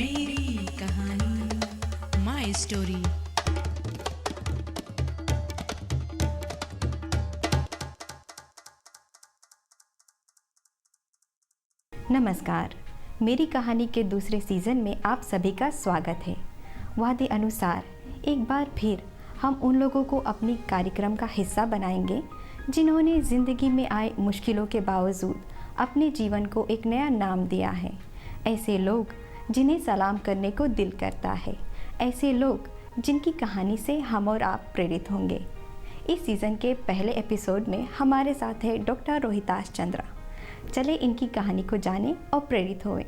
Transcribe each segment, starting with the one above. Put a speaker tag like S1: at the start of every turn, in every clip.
S1: मेरी कहानी, my story.
S2: नमस्कार, मेरी कहानी के दूसरे सीज़न में आप सभी का स्वागत है। वादे अनुसार एक बार फिर हम उन लोगों को अपनी कार्यक्रम का हिस्सा बनाएंगे जिन्होंने ज़िंदगी में आए मुश्किलों के बावजूद अपने जीवन को एक नया नाम दिया है। ऐसे लोग जिन्हें सलाम करने को दिल करता है, ऐसे लोग जिनकी कहानी से हम और आप प्रेरित होंगे। इस सीज़न के पहले एपिसोड में हमारे साथ है डॉक्टर रोहिताश चंद्रा। चले इनकी कहानी को जानें और प्रेरित होएं।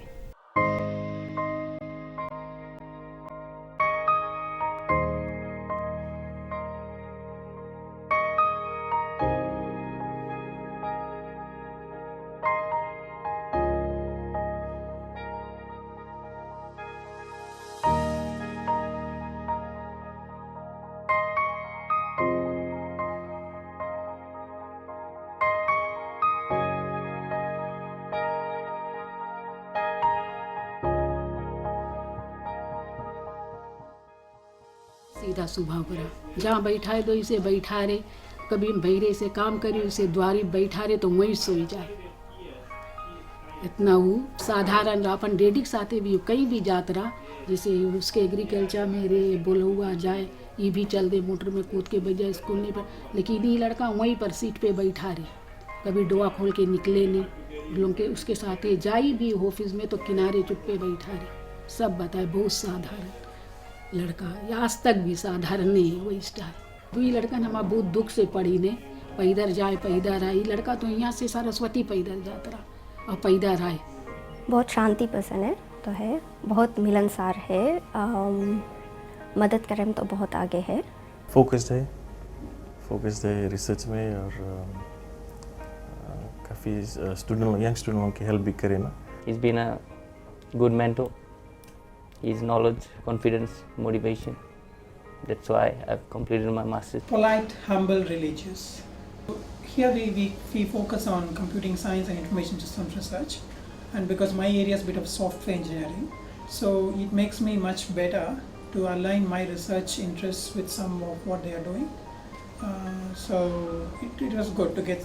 S3: सीधा स्वभाव करा, जहाँ बैठा है तो इसे बैठा रहे, कभी भैरे से काम करी उसे द्वारी बैठा रहे तो वहीं सोई जाए। इतना वो साधारण रहा। अपन डेडिक साथे भी कहीं भी जात रहा, जैसे उसके एग्रीकल्चर में रे बोलुआ जाए, ये भी चल दे मोटर में कूद के बैठ जाए स्कूल नहीं पर, लेकिन ये लड़का वहीं पर सीट पे बैठा रहे, कभी डोआ खोल के निकले नहीं। लोग के उसके साथ जाई भी ऑफिस में तो किनारे चुप्पे बैठा रहे। सब बताए बहुत साधारण लड़का, या आज तक भी साधारण नहीं है वही स्टार। ये लड़का ना हमारा बहुत दुख से पढ़ी ने, पैदर जाए पैदर आए। लड़का तो यहाँ से सरस्वती पैदर जाता रहा और पैदर आए।
S4: बहुत शांति पसंद है, तो है बहुत मिलनसार है, मदद करें तो बहुत आगे है।
S5: फोकस्ड है रिसर्च में, और काफ़ी यंग स्टूडेंटों की हेल्प भी करे ना।
S6: He's been a good mentor. His knowledge, confidence, motivation. That's why I've completed my master's.
S7: Polite, humble, religious. Here we focus on computing science and information systems research, and because my area is a bit of software engineering, so it makes me much better to align my research interests with some of what they are doing. So it was good to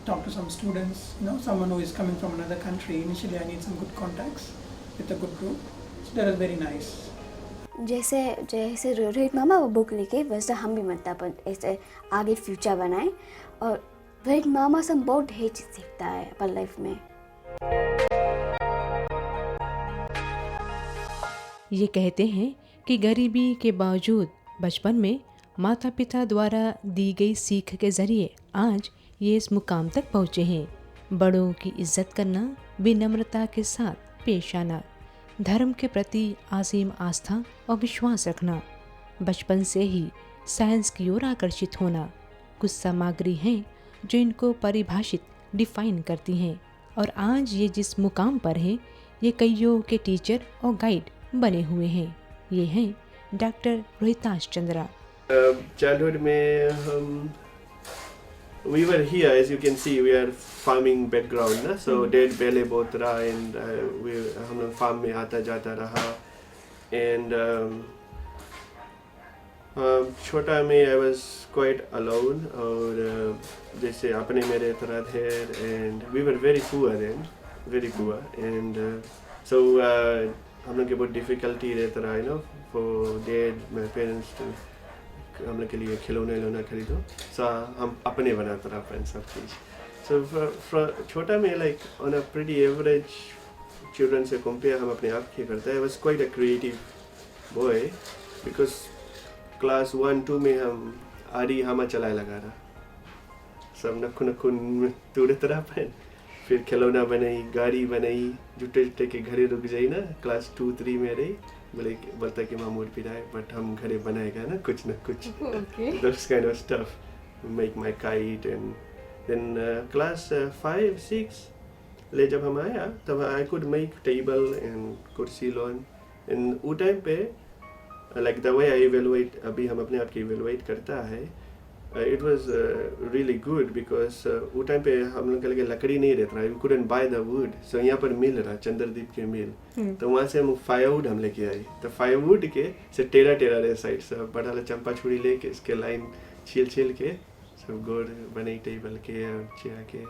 S7: talk to some students, someone who is coming from another country. Initially I need some good contacts with a good group. So that was very nice.
S4: जैसे रोहित मामा वो book लिखे, वैसे हम भी मतलब ऐसे आगे future बनाए, और रोहित मामा से हम बहुत ढेर चीज़ सीखता है अपन लाइफ में।
S1: ये कहते हैं कि गरीबी के बावजूद बचपन में माता पिता द्वारा दी गई सीख के ज़रिए आज ये इस मुकाम तक पहुँचे हैं। बड़ों की इज्जत करना, विनम्रता के साथ पेश आना, धर्म के प्रति असीम आस्था और विश्वास रखना, बचपन से ही साइंस की ओर आकर्षित होना, कुछ सामग्री हैं जो इनको परिभाषित डिफाइन करती हैं, और आज ये जिस मुकाम पर हैं ये कईयों के टीचर और गाइड बने हुए हैं। ये हैं डॉक्टर रोहिताश चंद्रा।
S8: Childhood में हम we were here, as you can see, we are farming background ना, so dad पहले बहुत रहा, and हम लोग farm में आता जाता रहा, and छोटा में I was quite alone, और जैसे अपने मेरे तरह थे, and we were very poor then, very poor, and so हम लोग के बहुत difficulty रहता रहा, for dad, my parents to हम लोग के लिए खिलौना खरीदो, so हम अपने बनाते रहा अपन सब चीज़। So छोटा में like on a pretty average children से compare हम अपने आप की करते हैं। I was quite a creative boy because class 1-2 में हम आरी हमा चलाए लगा रहा, सब नखुन तुरे तरह अपन, फिर खिलौना बनाई, गाड़ी बनाई, जुटे के घरे रुक जाई ना, क्लास 2-3 में रही, बोलता कि मामूर पिराए, बट हम घरे बनाएगा ना कुछ those kind of stuff, make my kite, and then class 5-6 ले जब हम आया तब I could make table and कुर्सी लोन, and उस टाइम पे like the way I evaluate, अभी हम अपने आप की evaluate करता है, it was really good because वो टाइम पे हम लोग के लगे लकड़ी नहीं रहता था, we couldn't buy the wood, so यहाँ पर मिल रहा चंद्रदीप के मिल, तो वहाँ से हम फायरवुड हम लेके आए, तो फायरवुड के से टेढ़ा रहे साइड से बड़ा वाला चंपा छुरी लेके इसके लाइन छील के सब गोड़ बने टेबल के और चेयर के,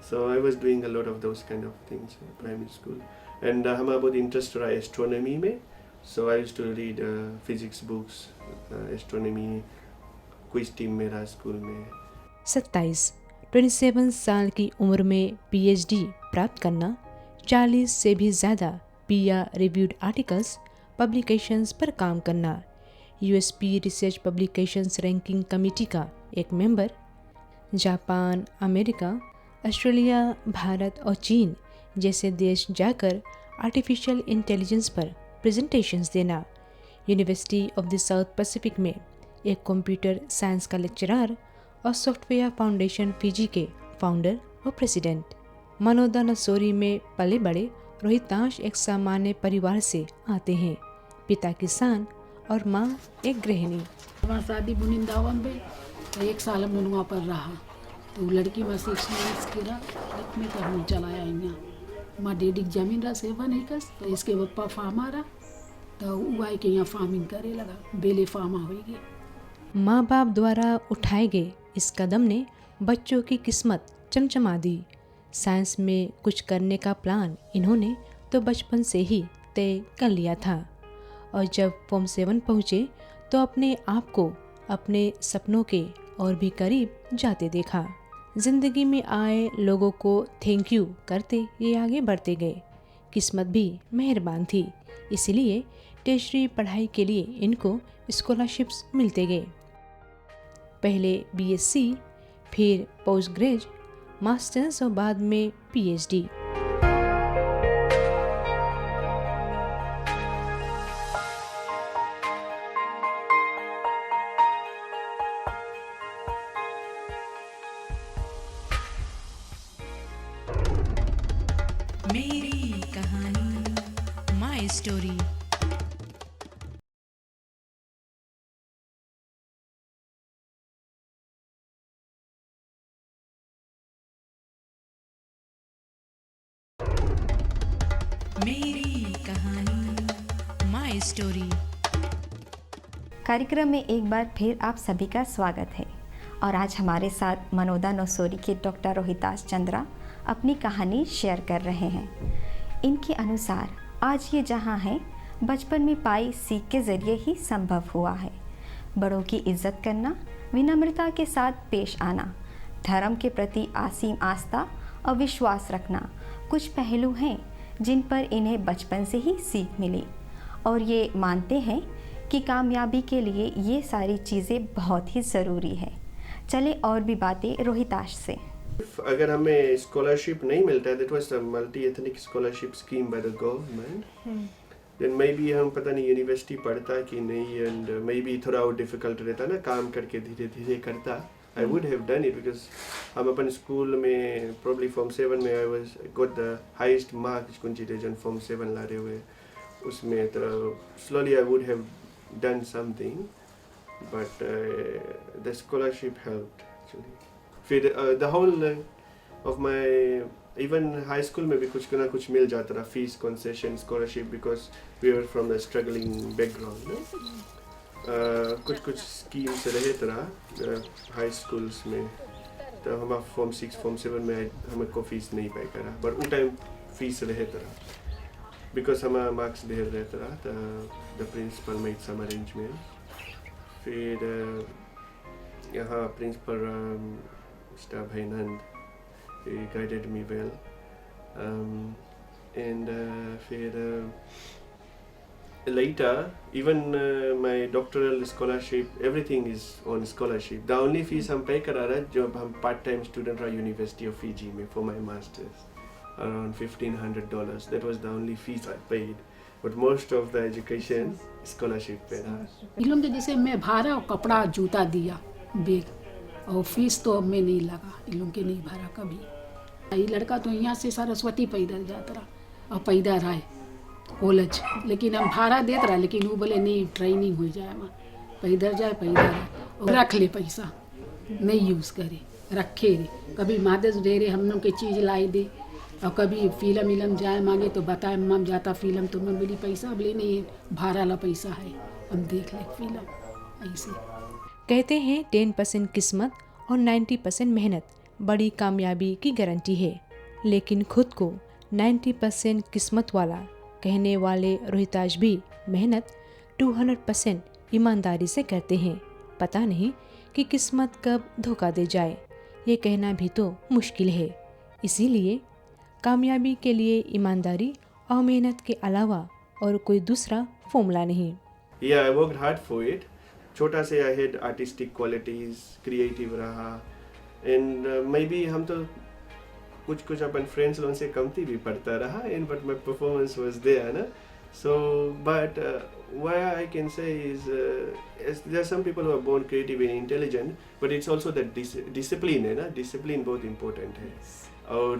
S8: so I was doing a lot of those kind of things in primary school, and हमारा बहुत इंटरेस्ट रहा एस्ट्रोनॉमी में, so I used to read physics books, astronomy, quiz team में रहा स्कूल में।
S1: 27 साल की उम्र में PhD प्राप्त करना, 40 से भी ज़्यादा पीआर रिव्यूड आर्टिकल्स पब्लिकेशंस पर काम करना, USP research publications ranking committee का एक member, Japan, America, Australia, Bharat और चीन जैसे देश जाकर आर्टिफिशियल इंटेलिजेंस पर प्रेजेंटेशंस देना, university of the South Pacific में एक कंप्यूटर साइंस का लेक्चरर और सॉफ्टवेयर फाउंडेशन फीजी के फाउंडर और प्रेसिडेंट। मनोदा नसोरी में पले बड़े रोहितांश एक सामान्य परिवार से आते हैं, पिता किसान और माँ एक गृहिणी।
S3: हमारी शादी बुनिंदावन में, तो 1 साल हम वहाँ पर रहा, तो लड़की बस 6 months की रहा, में तो हम चलाया यहाँ। माँ डेढ़ जमीन रहा 7 एकड़, तो इसके पप्पा फार्मर रहा, तो वो आए के यहाँ फार्मिंग करे लगा, बेले फार्मा होगी।
S1: माँ बाप द्वारा उठाए गए इस कदम ने बच्चों की किस्मत चमचमा दी। साइंस में कुछ करने का प्लान इन्होंने तो बचपन से ही तय कर लिया था, और जब फॉर्म 7 पहुँचे तो अपने आप को अपने सपनों के और भी करीब जाते देखा। जिंदगी में आए लोगों को थैंक यू करते ये आगे बढ़ते गए। किस्मत भी मेहरबान थी, इसलिए टेशरी पढ़ाई के लिए इनको स्कॉलरशिप्स मिलते गए। पहले BSc, फिर पोस्ट ग्रेज, मास्टर्स और बाद में PhD। मेरी कहानी, माय स्टोरी। मेरी कहानी, माय स्टोरी।
S2: कार्यक्रम में एक बार फिर आप सभी का स्वागत है, और आज हमारे साथ मनोदा नसोरी के डॉक्टर रोहिताश चंद्रा अपनी कहानी शेयर कर रहे हैं। इनके अनुसार आज ये जहाँ हैं, बचपन में पाई सीख के ज़रिए ही संभव हुआ है। बड़ों की इज्जत करना, विनम्रता के साथ पेश आना, धर्म के प्रति असीम आस्था और विश्वास रखना कुछ पहलू हैं जिन पर इन्हें बचपन से ही सीख मिली, और ये मानते हैं कि कामयाबी के लिए ये सारी चीज़ें बहुत ही ज़रूरी है। चले और भी बातें रोहिताश से।
S8: अगर हमें स्कॉलरशिप नहीं मिलता है, that was a multi ethnic scholarship scheme by the government, then maybe हम पता नहीं यूनिवर्सिटी पढ़ता कि नहीं, एंड मे बी थोड़ा और डिफिकल्ट रहता ना, काम करके धीरे धीरे करता। I would have done it because हम अपन स्कूल में probably form 7 में I got the highest marks consideration form 7 ला रहे हुए उसमें, तो slowly I would have done something, but the scholarship helped actually. फिर the whole of my even high school में भी कुछ ना कुछ मिल जाता था, fees concession scholarship, because we were from a struggling background, no? कुछ स्कीम्स रहे तरह हाई स्कूल्स में, तो हमारा फॉर्म 6 फॉर्म 7 में हमें को फीस नहीं पे करा, पर उन टाइम फीस रहे तरह बिकॉज हमारा मार्क्स ढेर रहे तरह, तो the principal made some arrangement. फिर यहाँ प्रिंसिपल मिस्टर भैनंद, he guided me well, and फिर later even my doctoral scholarship, everything is on scholarship. The only fees हम pay करा रहा जब हम part time student रहा University of Fiji में for my masters, around $1,500. That was the only fees I paid, but most of the education scholarship पे रहा।
S3: इन लोगों के जैसे मैं भाड़ा और कपड़ा जूता दिया बैग, और फीस तो अब में नहीं लगा, इन लोगों के नहीं भरा कभी। ये लड़का तो यहाँ से सरस्वती पैदल जाता रहा और पैदा रहा है कॉलेज, लेकिन हम भाड़ा देते रहा, लेकिन वो बोले नहीं ट्रेनिंग हो जाए, वहाँ पैदल जाए पैदल और रख ले पैसा, नहीं यूज़ करे, रखे रे। कभी मदर्स डे रे हम लोग के चीज़ लाई दे, और कभी फिल्म विलम जाए मांगे तो बताए मम जाता फिल्म, तो मैं बोली पैसा बोले नहीं, भाड़ा ला पैसा है, हम देख ले फिल्म। ऐसे
S1: कहते हैं 10% किस्मत और 90% मेहनत बड़ी कामयाबी की गारंटी है, लेकिन खुद को 90% किस्मत वाला कहने वाले रोहिताज भी मेहनत 200% ईमानदारी से करते हैं। पता नहीं कि किस्मत कब धोखा दे जाए, ये कहना भी तो मुश्किल है। इसीलिए कामयाबी के लिए ईमानदारी और मेहनत के अलावा और कोई दूसरा फॉर्मूला नहीं।
S8: Yeah, I worked hard for it. छोटा से I had artistic qualities, creative रहा, and maybe हम तो कुछ अपन friends लोगों से कमती भी पढ़ता रहा, and but my performance was there ना. So but what I can say is there are some people who are born creative and intelligent, but it's also that discipline है ना, discipline बहुत important है। और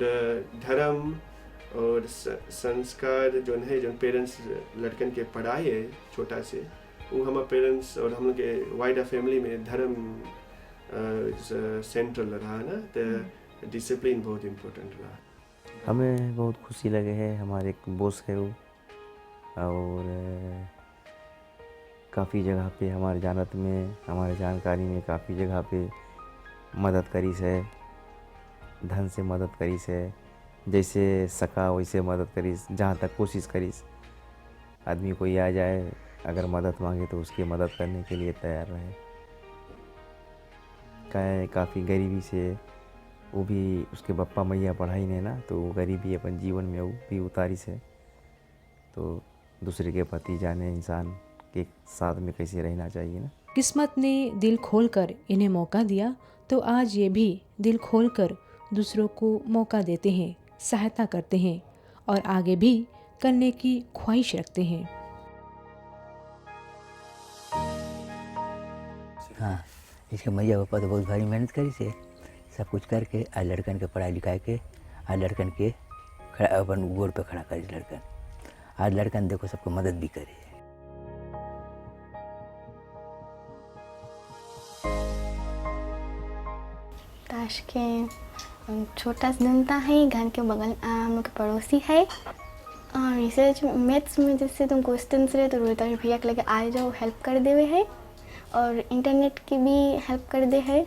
S8: धर्म और संस्कार जो है, जो पेरेंट्स लड़कन के पढ़ाए है छोटा से, वो हमारे पेरेंट्स और हम लोग के वाइडर फैमिली में धर्म सेंट्रल रहा ना, तो डिसिप्लिन बहुत इम्पोर्टेंट रहा।
S9: हमें बहुत खुशी लगे है, हमारे एक बॉस है वो, और काफ़ी जगह पे हमारे जानत में, हमारे जानकारी में काफ़ी जगह पे मदद करी से, धन से मदद करी से, जैसे सका वैसे मदद करीस, जहाँ तक कोशिश करीस। आदमी कोई आ जाए अगर मदद मांगे तो उसकी मदद करने के लिए तैयार रहे। काफ़ी गरीबी से वो भी उसके बप्पा मैया पढ़ाई ने ना, तो वो गरीबी अपन जीवन में वो भी उतारी से, तो दूसरे के पति जाने इंसान के साथ में कैसे रहना चाहिए ना।
S1: किस्मत ने दिल खोलकर इन्हें मौका दिया, तो आज ये भी दिल खोलकर दूसरों को मौका देते हैं, सहायता करते हैं और आगे भी करने की ख्वाहिश रखते हैं।
S10: हाँ, इसके मैया पापा तो बहुत भारी मेहनत करी से, सब कुछ करके आज लड़कन के पढ़ाई लिखाई के, आज लड़कन के अपन गोड़ पे खड़ा करी लड़कन, आज लड़कन देखो सबको मदद भी करे।
S11: ताश के छोटा सा जनता है, घर के बगल हम लोग के पड़ोसी है, और रिसर्च मैथ्स में जैसे तुम क्वेश्चंस रहे तो रोहिताज भैया के लगे आ जाओ, हेल्प कर देवे है, और इंटरनेट की भी हेल्प कर दे है।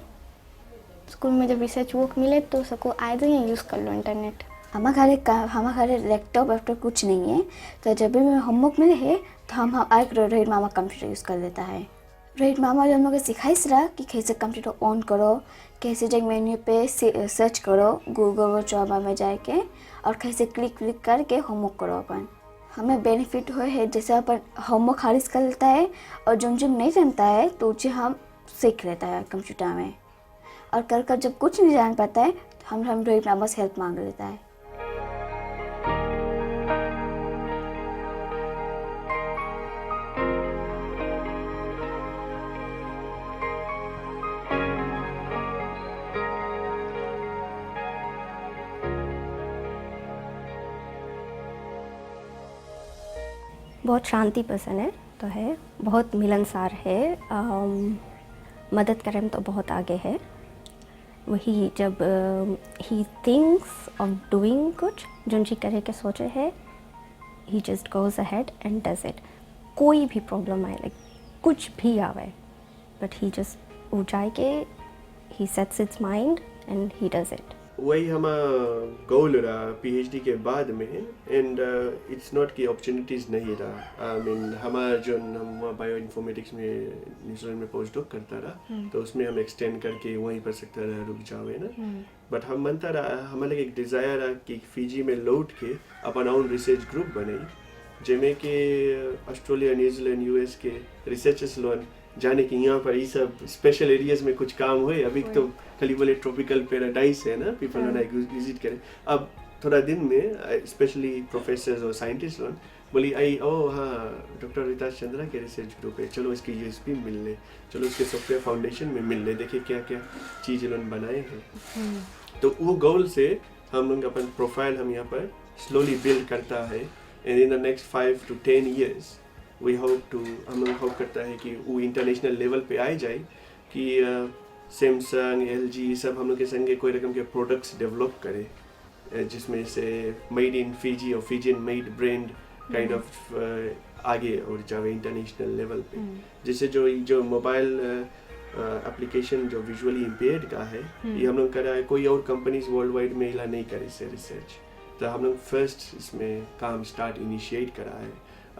S11: स्कूल में जब रिसर्च वर्क मिले तो सबको आ जाए, यूज़ कर लो इंटरनेट।
S4: हमारे घर लैपटॉप वैपटॉप कुछ नहीं है, तो जब भी मैं होमवर्क मिले है तो हम रोहित मामा कंप्यूटर यूज़ कर लेता है। रोहित मामा जो हम लोग को सिखाइस रहा कि कैसे कंप्यूटर ऑन करो, कैसे जग मेन्यू पे सर्च करो गूगल चौबा में जाके, और कैसे क्लिक करके होमवर्क करो। अपन हमें बेनिफिट हो है, जैसे अपन होमवर्क खारिज कर लेता है और जो नहीं जानता है तो उसे हम सीख लेता है कंप्यूटर में, और कर जब कुछ नहीं जान पाता है तो हम रोहित मामा से हेल्प मांग लेता है।
S2: बहुत शांति पसंद है, तो है बहुत मिलनसार है, मदद करें में तो बहुत आगे है। वही जब ही थिंक्स ऑफ डूइंग कुछ जो जी करे के सोचे है, he just goes ahead and does it. कोई भी प्रॉब्लम आए, लाइक कुछ भी आवे, बट ही जस्ट वो जाए के he sets its mind and he does it.
S8: वही हमारा गोल रहा पीएचडी के बाद में, एंड इट्स नॉट कि अपॉर्चुनिटीज़ नहीं रहा। आई मीन हमारा जो हम बायो इन्फॉर्मेटिक्स में न्यूजीलैंड में पोस्ट डॉक करता रहा, तो उसमें हम एक्सटेंड करके वहीं पर सकता रहा, रुक जावे ना। बट हम मनता रहा, हमारे एक डिज़ायर रहा कि फिजी में लौट के अपन ओन रिसर्च ग्रुप बने, जिसमें कि ऑस्ट्रेलिया, न्यूजीलैंड, यूएस के रिसर्चर्स लोग जाने कि यहाँ पर ये सब स्पेशल एरियाज में कुछ काम हुए। अभी तो खाली बोले ट्रॉपिकल पैराडाइज है ना, पीपल विजिट करें। अब थोड़ा दिन में स्पेशली प्रोफेसर्स और साइंटिस्ट लोग बोली आई हाँ डॉक्टर रोहिताज चंद्रा के रिसर्च ग्रुप है, चलो इसकी यूएसपी मिल ले, चलो इसके सॉफ्टवेयर फाउंडेशन में मिल ले, देखिए क्या क्या चीज़ इन्होंने बनाए हैं। तो वो गोल से हम लोग अपन प्रोफाइल हम यहाँ पर स्लोली बिल्ड करता है, and in the next 5 to 10 years we hope to, हम लोग होप करता है कि वो इंटरनेशनल लेवल पे आ जाए, कि सैमसंग LG सब हम लोग के संगे कोई रकम के प्रोडक्ट्स डेवलप करे, जिसमें से मेड इन फिजी और Fijian made brand kind of आगे और जावे इंटरनेशनल लेवल पे, जिससे जो मोबाइल एप्लीकेशन जो विजुअली इम्पेयर्ड का है ये हम लोग करा है, कोई और कंपनीज वर्ल्ड वाइड में इला नहीं करे से रिसर्च, तो हम लोग फर्स्ट इसमें काम स्टार्ट इनिशिएट करा है।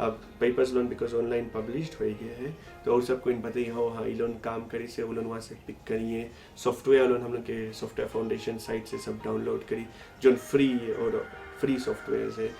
S8: अब papers loan because online published हो गया है, तो और सबको इन पता ही हो हाँ ये लोन काम करी से वो लोन वहाँ से पिक करिए। सॉफ्टवेयर लोन हम लोग के सॉफ्टवेयर फाउंडेशन साइट से सब डाउनलोड करी, जो फ्री और फ्री सॉफ्टवेयर है।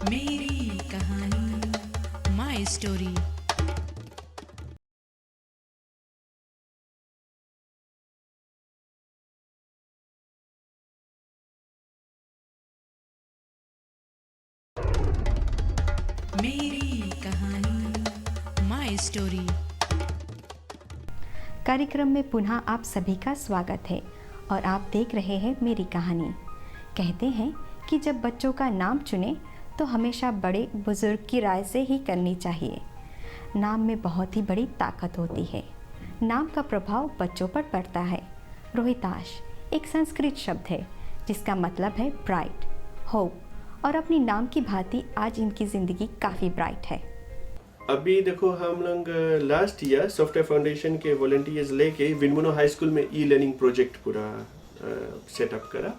S1: मेरी कहानी, माय स्टोरी। मेरी कहानी, माय स्टोरी।
S2: कार्यक्रम में पुनः आप सभी का स्वागत है और आप देख रहे हैं मेरी कहानी। कहते हैं कि जब बच्चों का नाम चुने तो हमेशा बड़े बुजुर्ग की राय से ही करनी चाहिए। नाम में बहुत ही बड़ी ताकत होती है। नाम का प्रभाव बच्चों पर पड़ता है। रोहिताश एक संस्कृत शब्द है जिसका मतलब है ब्राइट, होप, और अपनी नाम की भांति आज इनकी ज़िंदगी काफ़ी ब्राइट है।
S8: अभी देखो हम लोग लास्ट ईयर सॉफ्टवेयर फाउंडेशन के वॉलंटियर्स लेके विनमुनो हाई स्कूल में ई-लर्निंग प्रोजेक्ट पूरा सेटअप करा।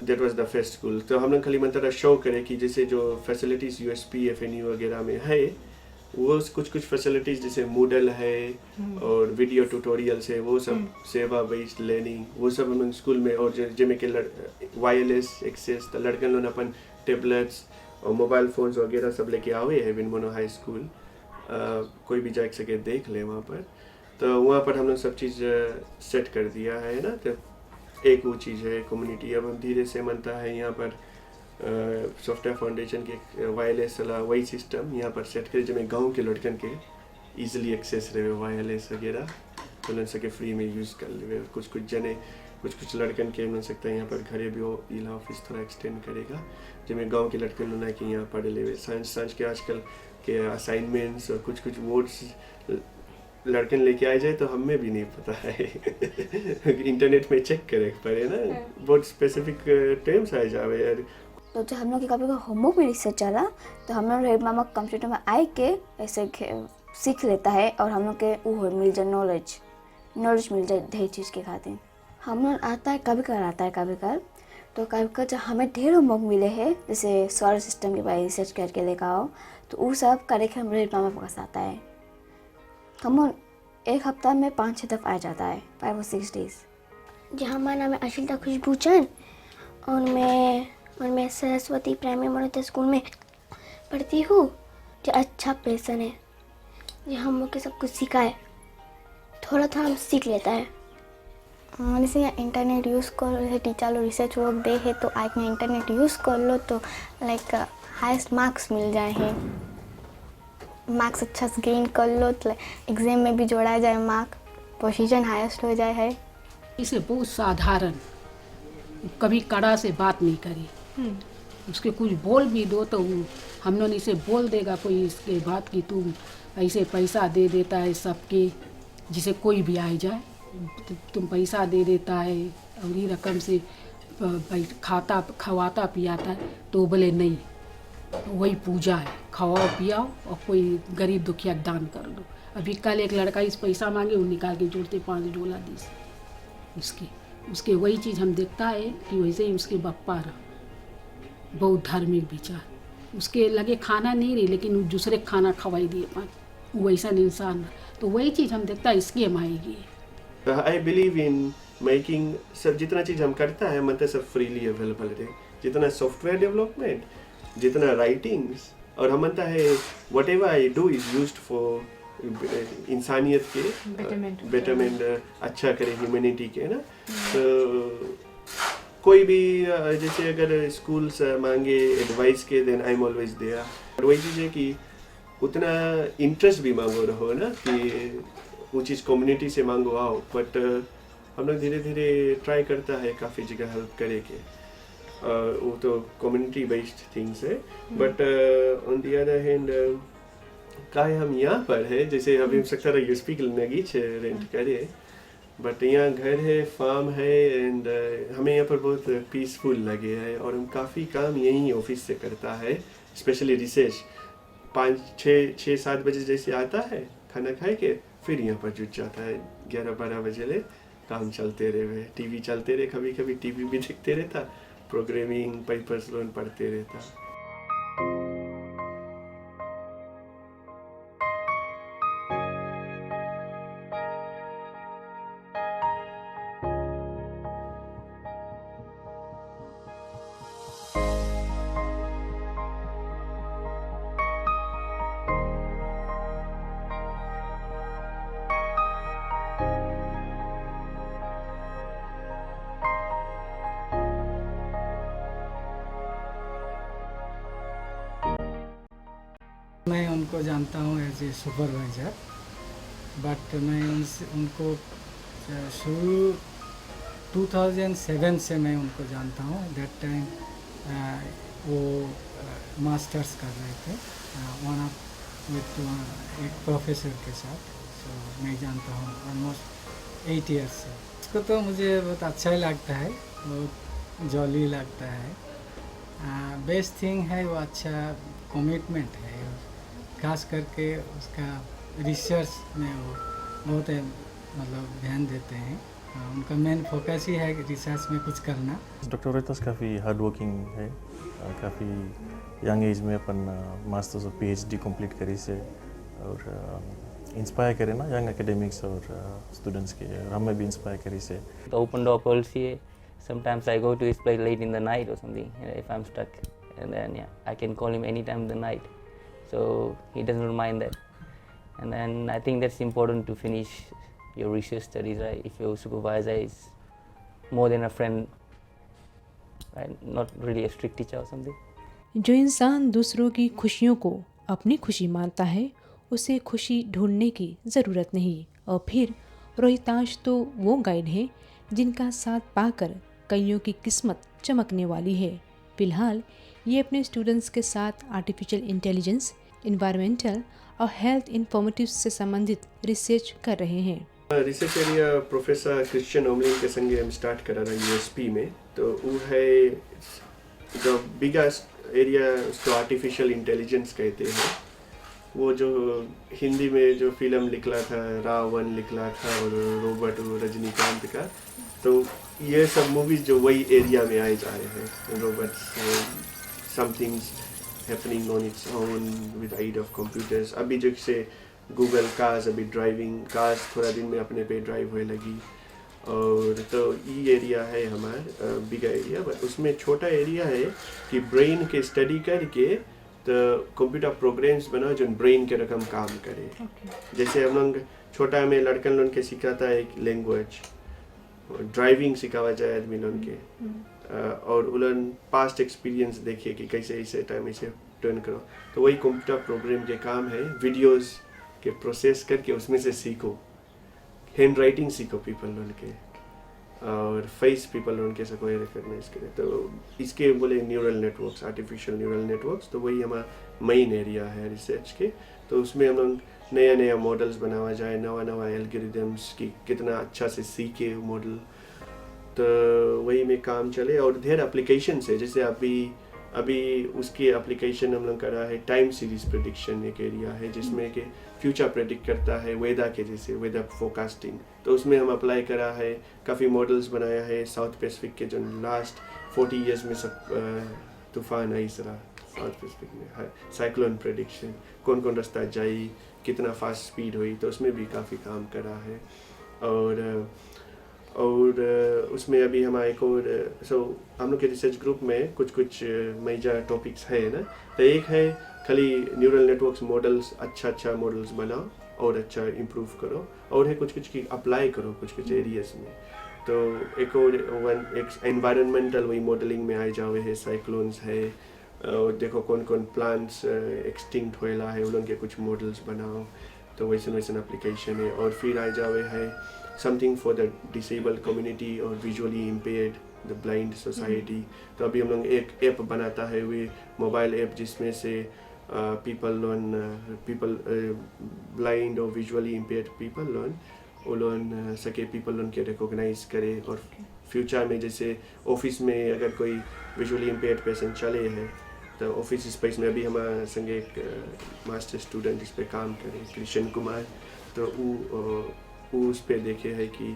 S8: That was the first school. तो हम लोग खाली मंत्रा शो करें कि जैसे जो फैसिलिटीज़ USP FNU वगैरह में है वो कुछ फैसिलिटीज़ जैसे मूडल है और वीडियो ट्यूटोरियल्स है, वो सब सेवा बेस्ड लर्निंग वो सब हम लोग स्कूल में, और जिनमें के वायरलेस एक्सेस तो लड़कन लोग अपन टेबलेट्स और मोबाइल फ़ोन्स वगैरह सब लेके आवे है विनमुनो हाई स्कूल। कोई भी जा सके देख ले वहाँ पर, तो वहाँ पर हम लोग सब चीज़ सेट कर दिया है ना। तो एक वो चीज़ है कम्युनिटी। अब हम धीरे से मनता है यहाँ पर सॉफ्टवेयर फाउंडेशन के वायरलेस वाला वही सिस्टम यहाँ पर सेट करे जिसमें गांव के लड़कन के इजीली एक्सेस रहे वायरलेस वगैरह, तो लग सके फ्री में यूज़ कर ले। कुछ जने कुछ लड़कन के मिल सकता है यहाँ पर घरे भी वो इला ऑफिस थोड़ा एक्सटेंड करेगा जिसमें गांव के लड़कन लोग कि यहाँ पढ़ ले। साइंस के आजकल के असाइनमेंट्स और कुछ वर्ड्स लड़कन लेके आ जाए तो हमें भी नहीं पता है इंटरनेट में चेक करे पड़े ना, बहुत स्पेसिफिक टर्म्स आ जावे यार।
S4: तो जो हम लोग के कभी का होमवर्क में रिसर्च चला तो हम लोग रेड मामा कंप्यूटर में आए के ऐसे सीख लेता है और हम लोग के वो मिल जाए नॉलेज मिल जाए ढेर चीज़ के खातिर। हम लोग आता है कभी कभार तो कभी जब हमें ढेर होमवर्क मिले हैं जैसे सोलर सिस्टम के बारे में रिसर्च करके लेकर आओ तो वो सब कार्यक्रम रेड मामा के पास आता है। हम एक हफ्ता में 5-6 दफ़ा आ जाता है, 5 or 6 days।
S11: जी हमारा नाम है अशिल्ता खुशबूचन और मैं सरस्वती प्राइमरी मॉडल स्कूल में पढ़ती हूँ, जो अच्छा प्लेसन है। ये हम लोग के सब कुछ सिखाए, थोड़ा हम सीख लेता है। जैसे यहाँ इंटरनेट यूज़ करो, जैसे टीचर लोग रिसर्च वर्क दे है तो आज में इंटरनेट यूज़ कर लो तो लाइक हाईएस्ट मार्क्स मिल जाए हैं। मार्क्स अच्छा से गेन कर लो तो एग्ज़ाम में भी जोड़ा जाए, मार्क पोजीशन हाईएस्ट हो जाए है।
S3: इसे बहुत साधारण, कभी कड़ा से बात नहीं करी, उसके कुछ बोल भी दो तो हम लोग इसे बोल देगा कोई इसके बात की तुम ऐसे पैसा दे देता है सबके, जिसे कोई भी आ जाए तुम पैसा दे देता है और ये रकम से खवाता पियाता है, तो बोले नहीं वही पूजा है, खवाओ पियाओ और कोई गरीब दुखिया दान कर दो। अभी कल एक लड़का इस पैसा मांगे वो निकाल के जोड़ते $5 दी उसके वही चीज़ हम देखता है कि वैसे ही उसके बप्पा रहा बहुत धार्मिक विचार, उसके लगे खाना नहीं रही लेकिन दूसरे खाना खवाई दिए वो वैसा इंसान, तो वही चीज़ हम देखता है इसकी हम आएगी
S8: आई बिलीव इन मेकिंग सब जितना चीज़ हम करता है मतलब सब फ्रीली अवेलेबल रहे, जितना सॉफ्टवेयर डेवलपमेंट, जितना राइटिंग्स, और हम मनता है what ever I do is used for इंसानियत के बेटरमेंट, अच्छा करे ह्यूमैनिटी के ना। तो कोई भी जैसे अगर स्कूल्स मांगे एडवाइस के then I am always there. वही चीज़ है कि उतना इंटरेस्ट भी मांगो रहो ना कि वो चीज़ कम्युनिटी से मांगो आओ, बट हम लोग धीरे धीरे ट्राई करता है काफ़ी जगह हेल्प करे के। वो तो कम्युनिटी बेस्ड थिंग्स है, but on the other hand काहे हम यहाँ पर है, जैसे अभी सकता रहा यूएसपी के नगीच रेंट करे, बट यहाँ घर है, फार्म है, एंड हमें यहाँ पर बहुत पीसफुल लगे है, और हम काफ़ी काम यहीं ऑफिस से करता है, स्पेशली रिसर्च 5-6-7 बजे जैसे आता है खाना खाए के, फिर यहाँ पर जुट जाता है 11-12 बजे ले, काम चलते रहे, टीवी चलते रहे, कभी कभी टीवी भी देखते रहता, प्रोग्रामिंग पेपर्स लोन पढ़ते रहता।
S12: मैं उनको जानता हूँ एज ए सुपरवाइज़र, बट मैं उनको शुरू 2007 से मैं उनको जानता हूँ। दैट टाइम वो मास्टर्स कर रहे थे वन ऑफ विथ एक प्रोफेसर के साथ, सो मैं जानता हूँ ऑलमोस्ट 8 ईयर्स से। उसको तो मुझे बहुत अच्छा ही लगता है, बहुत जॉली लगता है। बेस्ट थिंग है वो अच्छा कमिटमेंट है, खास करके उसका रिसर्च में वो बहुत मतलब ध्यान देते हैं। उनका मेन फोकस ही है रिसर्च में कुछ करना।
S5: डॉक्टर रितस काफ़ी हार्ड वर्किंग है, काफ़ी यंग एज में अपन मास्टर्स और पीएचडी कंप्लीट करी से, और इंस्पायर करे ना यंग एकेडमिक्स और स्टूडेंट्स के, और हमें भी इंस्पायर करी से।
S6: The open door policy, sometimes I go to his place late in the night or something, if I'm stuck, and then I can call him anytime in the night, so he doesn't mind that. And then I think that's important to finish your research studies, right? If your supervisor is more than a friend, right? Not really a strict teacher or something.
S1: जो इंसान दूसरों की खुशियों को अपनी खुशी मानता है, उसे खुशी ढूंढने की ज़रूरत नहीं। और फिर रोहितांश तो वो गाइड है जिनका साथ पाकर कईयों की किस्मत चमकने वाली है। फिलहाल ये अपने स्टूडेंट्स के साथ आर्टिफिशियल इंटेलिजेंस, इन्वायरमेंटल और हेल्थ इन्फॉर्मेटिव से संबंधित रिसर्च कर रहे हैं।
S8: रिसर्च एरिया प्रोफेसर क्रिश्चियन ओमलिन के संगे हम स्टार्ट करा रहे यूएसपी में, तो वो है जो बिगेस्ट एरिया, उसको आर्टिफिशियल इंटेलिजेंस कहते हैं। वो जो हिंदी में जो फिल्म निकला था, रावण निकला था, और रोबोट रजनीकांत का, तो ये सब मूवीज जो वही एरिया में आए जा रहे हैं। Robots, something's happening on its own with aid of computers. अभी जो से गूगल कार्स, अभी ड्राइविंग कार्स थोड़ा दिन में अपने पे ड्राइव होने लगी, और तो ये एरिया है हमारा बिग एरिया। बट उसमें छोटा एरिया है कि ब्रेन के स्टडी करके तो कंप्यूटर प्रोग्राम्स बनाओ जो ब्रेन के रकम काम करे। जैसे हम लोग छोटा में लड़कन लोग के सिखाता है लैंग्वेज, ड्राइविंग सिखावा जाए आदमी लोग के, और उलन पास्ट एक्सपीरियंस देखिए कि कैसे ऐसे टाइम ऐसे टर्न करो, तो वही कंप्यूटर प्रोग्राम के काम है। वीडियोस के प्रोसेस करके उसमें से सीखो, हैंड राइटिंग सीखो पीपल लोग के, और फेस पीपल लोग के सबको रिकॉग्नाइज करे। तो इसके बोले neural networks, artificial neural networks, तो वही हमारा मेन एरिया है रिसर्च के। तो उसमें हम लोग नया नया मॉडल्स बनावा जाए, नवा नवा एल्गोरिदम्स की कितना अच्छा से सीखे मॉडल, तो वही में काम चले। और ढेर एप्लीकेशन है, जैसे अभी उसकी एप्लीकेशन हम लोग कर रहा है टाइम सीरीज प्रेडिक्शन, एक एरिया है जिसमें कि फ्यूचर प्रेडिक्ट करता है वेदर के, जैसे वेदर फोरकास्टिंग। तो उसमें हम अप्लाई करा है, काफ़ी मॉडल्स बनाया है। साउथ पैसिफिक के जो लास्ट 40 ईयर्स में सब तूफान आई सरा साउथ पैसिफिक में, साइक्लोन प्रेडिक्शन, कौन कौन रास्ता जाई, कितना फास्ट स्पीड हुई, तो उसमें भी काफ़ी काम करा है। और उसमें अभी हमारे को हम लोग के रिसर्च ग्रुप में कुछ मेजर टॉपिक्स है ना। तो एक है खाली न्यूरल नेटवर्क्स मॉडल्स, अच्छा मॉडल्स बनाओ और अच्छा इम्प्रूव करो, और है कुछ की अप्लाई करो कुछ एरियाज में। तो एक एनवायरनमेंटल वही मॉडलिंग में आ जावे है, साइक्लोन्स है, और देखो कौन प्लांट्स एक्सटिंक्ट होएला है, उन के कुछ मॉडल्स बनाओ, तो वैसन एप्लीकेशन है। और फिर आ जावे है something for the disabled community और visually impaired, the blind society. तो अभी हम लोग एक ऐप बनाता है, वे मोबाइल ऐप जिसमें से पीपल ब्लाइंड और विजुअली इम्पेयर्ड पीपल सके पीपल के रिकॉग्नाइज करे। और फ्यूचर में जैसे ऑफिस में अगर कोई विजुअली इम्पेयर्ड पेशेंट चले हैं तो ऑफिस स्पेस में अभी हमारे संगे एक मास्टर स्टूडेंट इस पे काम करे, कृष्ण कुमार, तो वो उस पर देखे है कि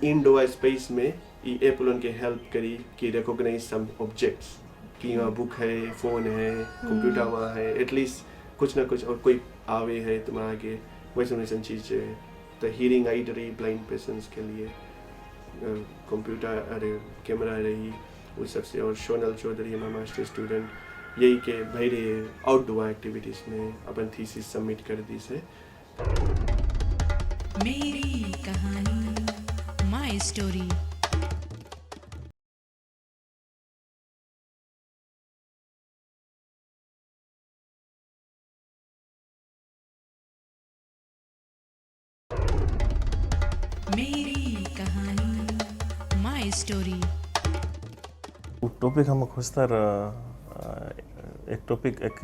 S8: इंडोर स्पेस में ये ऐप उनके हेल्प करी कि रिकॉग्नाइज सम ऑब्जेक्ट्स, कि वहाँ बुक है, फ़ोन है, कंप्यूटर वहाँ है, एटलीस्ट कुछ ना कुछ, और कोई आवे है तो वहाँ के वैसन चीज़। तो हीरिंग आइड रही ब्लाइंड पेशेंट्स के लिए कंप्यूटर अरे कैमरा रही उस सबसे। और सोनल चौधरी हमारा मास्टर स्टूडेंट यही के भैरे आउटडोर एक्टिविटीज़ में अपन थीसिस सबमिट कर दी से।
S1: मेरी कहानी, माय स्टोरी। मेरी कहानी, माय स्टोरी।
S5: टॉपिक हम खोजता एक टॉपिक एक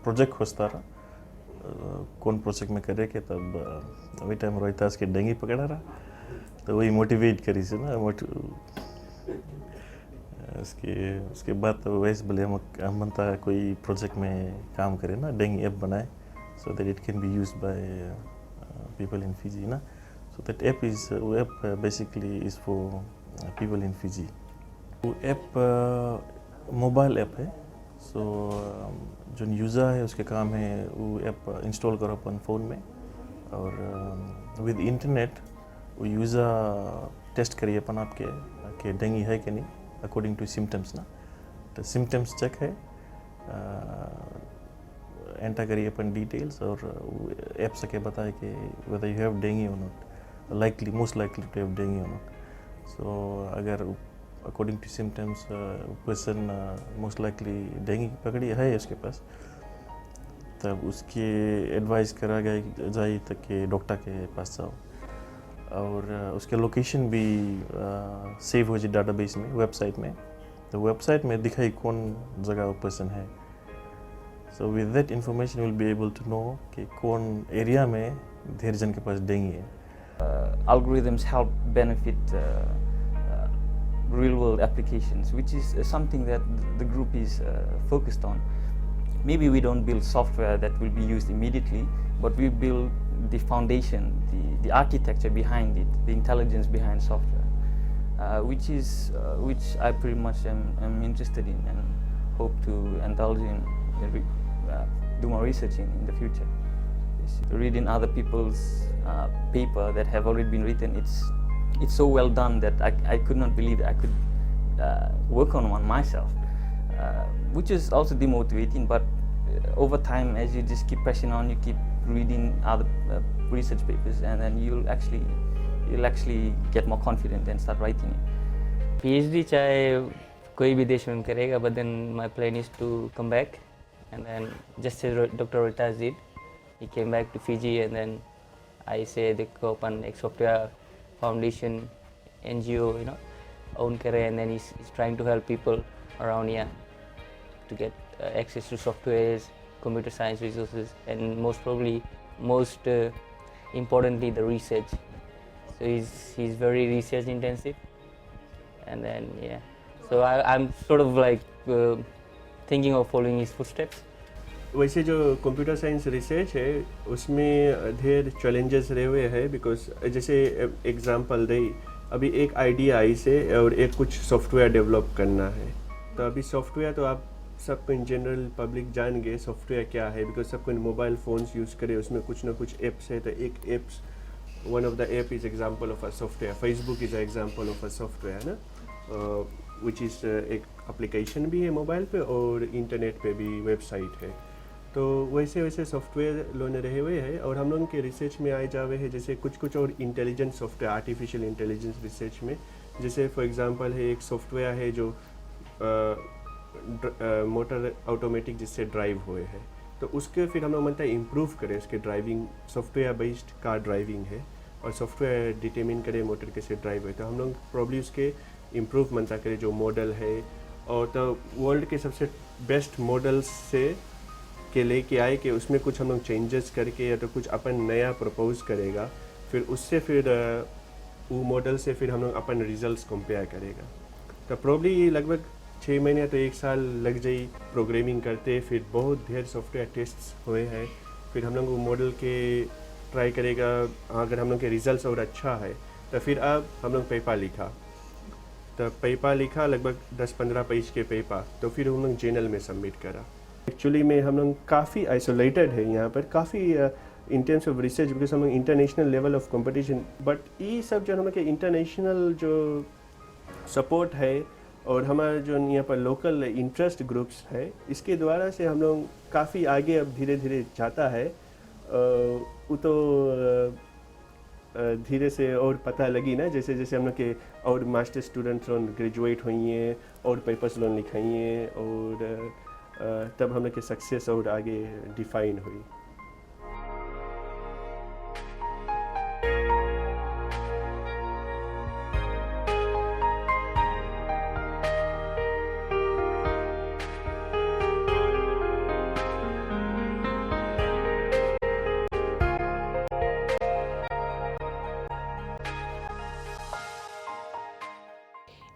S5: प्रोजेक्ट खोजता रहा, कौन प्रोजेक्ट में करे के। तब वही टाइम रोहितास के डेंगी पकड़ा रहा, तो वही मोटिवेट करी से ना उसके बाद तो वैसे बोले हम बनता कोई प्रोजेक्ट में काम करे ना, डेंगी ऐप बनाए, so that it can be used by people in Fiji ना। So that app basically is for people in Fiji. वो ऐप मोबाइल ऐप है, सो जो यूज़र है उसके काम है वो ऐप इंस्टॉल करो अपन फ़ोन में, और विद इंटरनेट वो यूज़र टेस्ट करिए अपन आपके डेंगी है कि नहीं अकॉर्डिंग टू सिम्टम्स ना। तो सिम्टम्स चेक है, एंटर करिए अपन डिटेल्स, और ऐप सके बताए कि whether you have dengue or not, most likely to have dengue or not. So अगर according to symptoms person most likely dengue पकड़ी है उसके पास, तब उसके एडवाइस करा गया जाए तक के डॉक्टर के पास जाओ, और उसके लोकेशन भी सेव हो जाए डाटाबेस में, वेबसाइट में। तो वेबसाइट में दिखाई कौन जगह वो पर्सन है। So with that information will be able to know कि कौन एरिया में ढेर जन के पास डेंगी है।
S6: Algorithms help benefit real-world applications, which is something that the group is focused on. Maybe we don't build software that will be used immediately, but we build the foundation, the architecture behind it, the intelligence behind software, which I pretty much am interested in and hope to indulge in, do more research in the future. Reading other people's paper that have already been written, it's so well done that I could not believe that I could work on one myself, which is also demotivating. But over time, as you just keep pressing on, you keep reading other research papers, and then you'll actually get more confident and start writing it.
S13: PhD चाहे कोई भी देश में करेगा, but then my plan is to come back, and then just as Dr. Ritas did, he came back to Fiji, and then I say they go open a software foundation NGO, own करे, and then he's trying to help people around here to get access to softwares, computer science resources, and most importantly the research. So he's very research intensive, and then so I'm sort of like thinking of following his footsteps.
S8: वैसे जो computer science research है उसमें ढेर challenges रहे हुए हैं, because जैसे example दे, अभी एक आइडिया आई से और एक कुछ सॉफ्टवेयर डेवलप करना है। तो अभी सॉफ्टवेयर तो आप सबको इन जनरल पब्लिक जान गए सॉफ्टवेयर क्या है, बिकॉज सबको मोबाइल फ़ोन्स यूज़ करे, उसमें कुछ ना कुछ एप्स है। तो एक apps one of the app is example of a software. Facebook is an example of a software ना, which is एक application भी है मोबाइल पे और इंटरनेट पे भी वेबसाइट है. तो वैसे वैसे सॉफ्टवेयर लोने रहे हुए हैं और हम लोगों के रिसर्च में आए जावे हैं जैसे कुछ और intelligent software artificial intelligence research में. जैसे फॉर एग्जांपल है एक सॉफ्टवेयर है जो मोटर ऑटोमेटिक जिससे ड्राइव हुए हैं, तो उसके फिर हम लोग मनता है इम्प्रूव करें उसके driving. Software based car driving है और सॉफ्टवेयर डिटरमिन करे मोटर कैसे ड्राइव है, तो हम लोग प्रॉब्ली उसके इम्प्रूव मनता करें जो मॉडल है. और तो वर्ल्ड के सबसे बेस्ट मॉडल्स से के लेके आए कि उसमें कुछ हम लोग चेंजेस करके या तो कुछ अपन नया प्रपोज करेगा, फिर उससे फिर वो मॉडल से फिर हम लोग अपन रिजल्ट्स कंपेयर करेगा. तो प्रॉब्ली लगभग 6 महीने तो 1 साल लग जाई प्रोग्रामिंग करते. फिर बहुत ढेर सॉफ्टवेयर टेस्ट्स हुए हैं, फिर हम लोग वो मॉडल के ट्राई करेगा. अगर हम लोग के रिजल्ट्स और अच्छा है तो फिर अब हम लोग पेपर लिखा, तो पेपर लिखा लगभग 10-15 पेज के पेपर, तो फिर हम लोग जर्नल में सबमिट करा. एक्चुअली में हम लोग काफ़ी आइसोलेटेड है यहाँ पर, काफ़ी in terms of research, because हम लोग international level of competition. But ये सब जो हम लोग के इंटरनेशनल जो सपोर्ट है और हमारा जो यहाँ पर लोकल इंटरेस्ट ग्रुप्स है, इसके द्वारा से हम लोग काफ़ी आगे अब धीरे धीरे जाता है. वो तो धीरे से और पता लगी ना, जैसे जैसे हम लोग के और मास्टर स्टूडेंट्स लोन ग्रेजुएट हुई हैं और पेपर्स लोन लिखाई हैं, और तब हम लोग के सक्सेस और आगे डिफाइन हुई.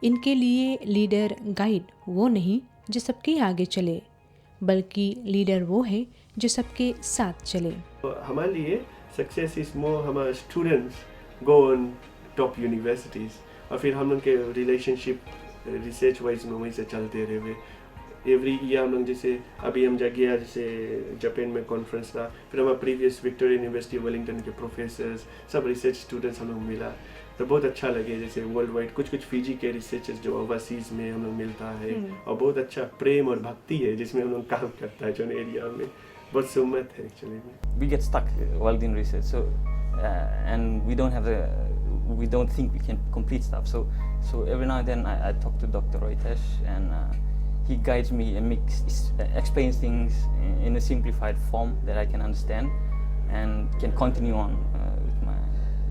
S1: इनके लिए लीडर गाइड वो नहीं जो सबके आगे चले, बल्कि लीडर वो है जो सबके साथ चले.
S8: हमारे लिए सक्सेस इज मोर हमारे students go on top universities, और फिर हम लोग के रिलेशनशिप रिसर्च वाइज में वहीं से चलते रहे हुए. एवरी ईयर हम लोग जैसे अभी हम जा गया जैसे जापान में कॉन्फ्रेंस था, फिर हमारे प्रीवियस विक्टोरिया यूनिवर्सिटी वेलिंगटन के प्रोफेसर्स सब रिसर्च स्टूडेंट्स हम लोग मिला, तो बहुत अच्छा लगे. जैसे वर्ल्ड वाइड कुछ फिजी के रिसर्चर्स जो ओवरसीज में हम लोग मिलता है, और बहुत अच्छा प्रेम और भक्ति है जिसमें हम लोग काम करता है जो एरिया में, बहुत सुमत है एक्चुअली में.
S6: We get stuck while doing research, so and we don't think we can complete stuff. So every now and then I talk to Dr. Reuters, and he guides me and explains things in a simplified form that I can understand and can continue on with my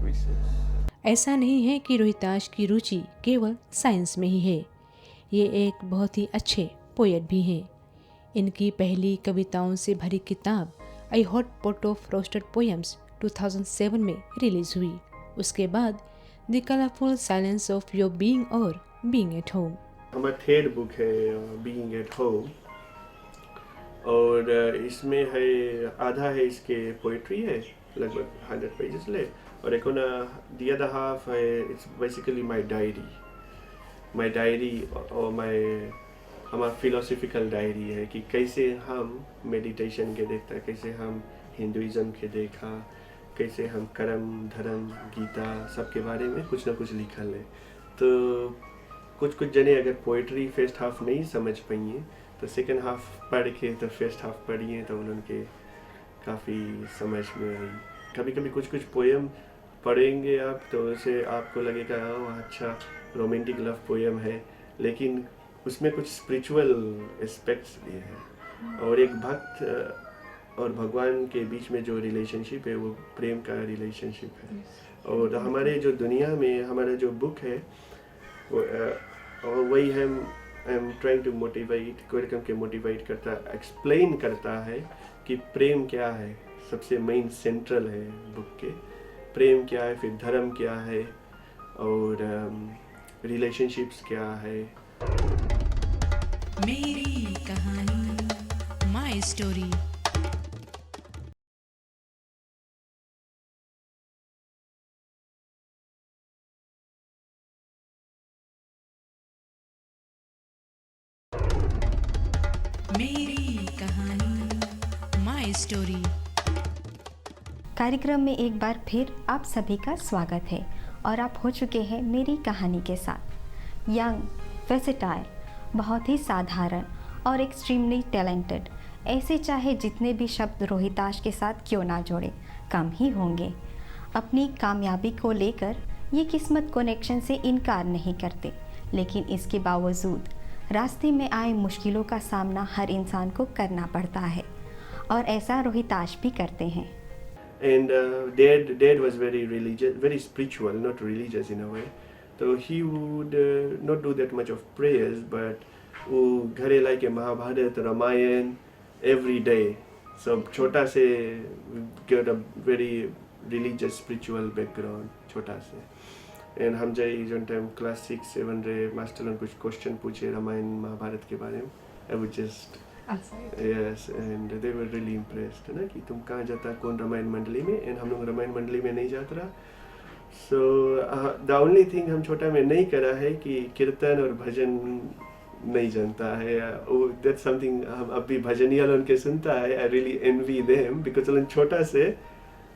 S6: research.
S1: ऐसा नहीं है कि रोहिताश की रुचि केवल science में ही है, ये एक बहुत ही अच्छे पोएट भी हैं. इनकी पहली कविताओं से भरी किताब आई hot pot of roasted poems 2007 में रिलीज हुई. उसके बाद the colourful silence of your being और बीइंग एट होम.
S8: हमारा थर्ड बुक है बीइंग एट होम, और इसमें है आधा है इसके पोइट्री है लगभग 100 पेजेस ले, और एक the other half है it's basically my diary और हमारा फिलोसफिकल डायरी है कि कैसे हम मेडिटेशन के देखता, कैसे हम हिंदुइज्म के देखा, कैसे हम कर्म धर्म गीता सब के बारे में कुछ ना कुछ लिखल है. तो कुछ जने अगर पोइट्री फर्स्ट हाफ नहीं समझ पाइए तो सेकंड हाफ पढ़ के तो फर्स्ट हाफ पढ़िए तो उनके काफ़ी समझ में आई. कभी कभी कुछ पोएम पढ़ेंगे आप तो उसे आपको लगेगा अच्छा रोमांटिक लव पोएम है, लेकिन उसमें कुछ स्पिरिचुअल एस्पेक्ट्स भी हैं, और एक भक्त और भगवान के बीच में जो रिलेशनशिप है वो प्रेम का रिलेशनशिप है. और हमारे जो दुनिया में हमारा जो बुक है और वही हम I am trying to motivate कोई रकम के मोटिवेट करता एक्सप्लेन करता है कि प्रेम क्या है, सबसे मेन सेंट्रल है बुक के. प्रेम क्या है, फिर धर्म क्या है, और रिलेशनशिप्स क्या है.
S1: मेरी कहानी माय स्टोरी. मेरी कहानी माय स्टोरी.
S2: कार्यक्रम में एक बार फिर आप सभी का स्वागत है और आप हो चुके हैं मेरी कहानी के साथ। यंग, वेर्सेटाइल, बहुत ही साधारण और एक्सट्रीमली टैलेंटेड, ऐसे चाहे जितने भी शब्द रोहिताश के साथ क्यों ना जोड़े कम ही होंगे। अपनी कामयाबी को लेकर ये किस्मत कनेक्शन से इनकार नहीं करते, लेकिन इसके बावजूद रास्ते में आए मुश्किलों का सामना हर इंसान को करना पड़ता है और ऐसा रोहिताश भी करते हैं।
S8: And dad was very religious, very spiritual, not religious in a way. So he would not do that much of prayers, but वो घरे लाके Mahabharat, Ramayan every day. So छोटा से got a very religious spiritual background छोटा से. And हम जब zone time class 6-7 रे मास्टर ने कुछ क्वेश्चन पूछे रामायण महाभारत के बारे में, I would just yes, and they were really impressed ना कि तुम कहाँ जाता, कौन रामायण मंडली में, and हम लोग रामायण मंडली में नहीं जाता रहा. So the only thing हम छोटा में नहीं करा है कि कीर्तन और भजन नहीं जानता है. That's something हम अभी भजनिया लोगों के सुनता है. I really envy them because उन छोटा से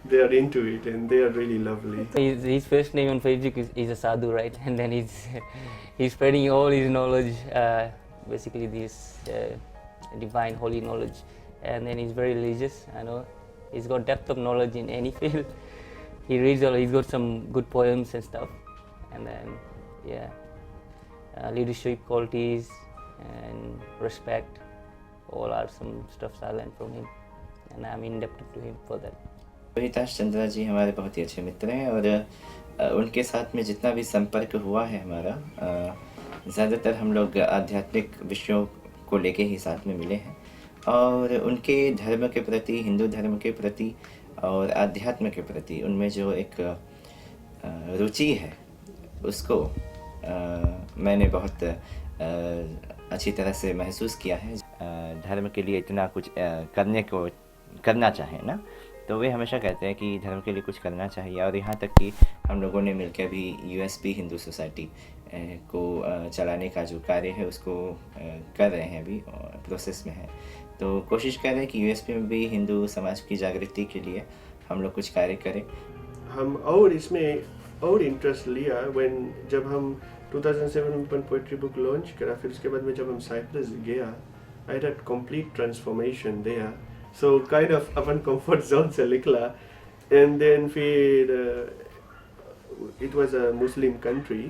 S8: they are into it and they are really lovely.
S6: His first name on Facebook is a sadhu, right? And then he's spreading all his knowledge, basically this divine holy knowledge. And then he's very religious. I know he's got depth of knowledge in any field. He reads all. He's got some good poems and stuff. And then leadership qualities and respect. All are some stuff I learned from him, and I'm indebted to him for that.
S14: Rohitash Chandra जी हमारे बहुत ही अच्छे मित्र हैं और उनके साथ में जितना भी संपर्क हुआ है हमारा, ज़्यादातर हम लोग आध्यात्मिक विषयों को लेके ही साथ में मिले हैं और उनके धर्म के प्रति, हिंदू धर्म के प्रति और आध्यात्म के प्रति उनमें जो एक रुचि है उसको मैंने बहुत अच्छी तरह से महसूस किया है।
S9: धर्म के लिए इतना कुछ करना चाहें ना, तो वे हमेशा कहते हैं कि धर्म के लिए कुछ करना चाहिए। और यहाँ तक कि हम लोगों ने मिलकर अभी यूएसपी हिंदू सोसाइटी को चलाने का जो कार्य है उसको कर रहे हैं, अभी प्रोसेस में है। तो कोशिश कर रहे हैं कि यूएसपी में भी हिंदू समाज की जागृति के लिए हम लोग कुछ कार्य करें।
S8: हम और इसमें और इंटरेस्ट लिया जब हम 2007 में पोएट्री बुक लॉन्च करा, फिर उसके बाद में जब हम साइप्रस गया, I had complete transformation there. So kind of अपन कंफर्ट जोन से निकला एंड देन फिर it was a Muslim country,